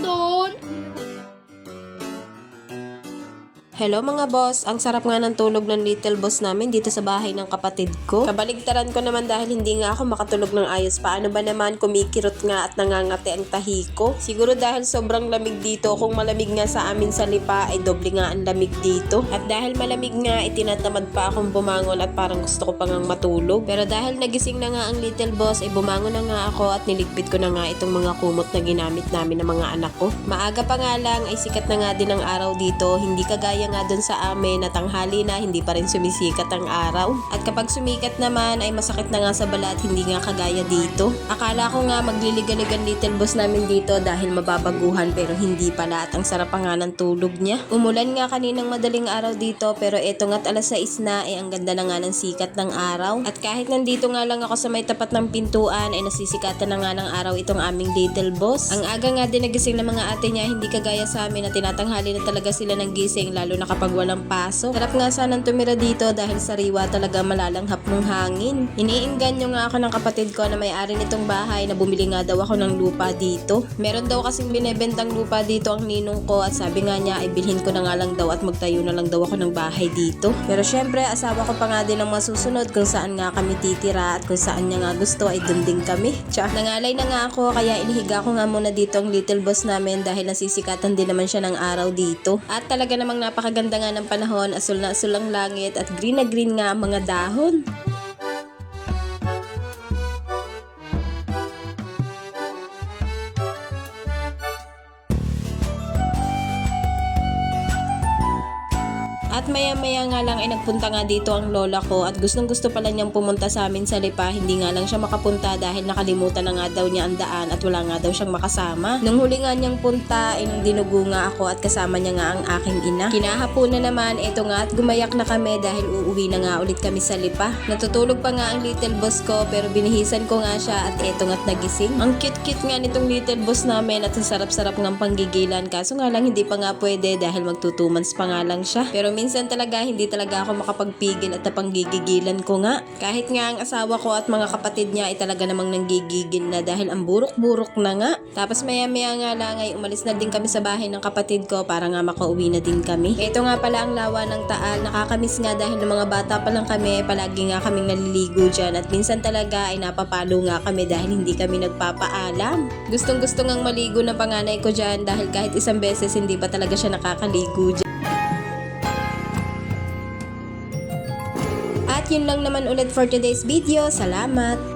doon? Hello mga boss, ang sarap nga ng tulog ng little boss namin dito sa bahay ng kapatid ko. Kabaligtaran ko naman dahil hindi nga ako makatulog ng ayos. Paano ba naman kumikirot nga at nangangati ang tahi ko? Siguro dahil sobrang lamig dito, kung malamig nga sa amin sa lipa ay doble nga ang lamig dito. At dahil malamig nga, itinatamad pa akong bumangon at parang gusto ko pa ngang matulog. Pero dahil nagising na nga ang little boss, ay bumangon na nga ako at niligpit ko na nga itong mga kumot na ginamit namin ng mga anak ko. Maaga pa nga lang ay sikat na nga din ang araw dito, hindi kagaya nga dun sa amin na tanghali na hindi pa rin sumisikat ang araw. At kapag sumikat naman ay masakit na nga sa balat, hindi nga kagaya dito. Akala ko nga magliligalig ang little boss namin dito dahil mababaguhan, pero hindi pala at ang sarap pa nga ng tulog niya. Umulan nga kaninang madaling araw dito, pero eto nga't alas 6 na ay ang ganda na nga ng sikat ng araw. At kahit nandito nga lang ako sa may tapat ng pintuan ay nasisikatan na nga ng araw itong aming little boss. Ang aga nga din nagising ng mga ate niya, hindi kagaya sa amin na tinatanghali na talaga sila ng gising, lalo na kapag walang pasok. Sarap nga sanang tumira dito dahil sariwa talaga, malalanghap ng hangin. Iniinganyo nga ako ng kapatid ko na may-ari nitong bahay na bumili nga daw ako ng lupa dito. Meron daw kasing binebentang lupa dito ang ninong ko at sabi nga niya ay bilhin ko na nga lang daw at magtayo na lang daw ako ng bahay dito. Pero syempre asawa ko pa nga din ang masusunod kung saan nga kami titira at kung saan niya nga gusto ay dun din kami. Tsa, nangalay na nga ako kaya inihiga ko nga muna dito ang little boss namin dahil nasisikatan din naman siya ng araw dito. At talaga namang napakaganda nga ng panahon, asul na asul ang langit at green na green nga ang mga dahon. At maya-maya nga lang ay nagpunta nga dito ang lola ko at gustong-gusto pala niyang pumunta sa amin sa Lipa. Hindi nga lang siya makapunta dahil nakalimutan na nga daw niya ang daan at wala nga daw siyang makasama. Nung huli nga niyang punta ay nung dinugo nga ako at kasama niya nga ang aking ina. Kinahaponan naman, eto nga at gumayak na kami dahil uuwi na nga ulit kami sa Lipa. Natutulog pa nga ang little boss ko pero binihisan ko nga siya at eto nga't nagising. Ang cute-cute nga nitong little boss namin at ang sarap-sarap ng panggigilan, kaso nga lang hindi pa nga pwede dahil magto 2 months pa nga lang siya. Pero minsan talaga hindi talaga ako makapagpigil at napanggigigilan ko nga. Kahit nga ang asawa ko at mga kapatid niya ay talaga namang nanggigigil na dahil ang burok-burok na nga. Tapos maya-maya nga lang ay umalis na din kami sa bahay ng kapatid ko para nga makauwi na din kami. Ito nga pala ang lawa ng Taal. Nakakamiss nga dahil ng mga bata pa lang kami, palagi nga kaming naliligo dyan at minsan talaga ay napapalo nga kami dahil hindi kami nagpapaalam. Gustong-gusto ngang maligo ng panganay ko dyan dahil kahit isang beses hindi pa talaga siya nakakaligo dyan. At yun lang naman ulit for today's video. Salamat!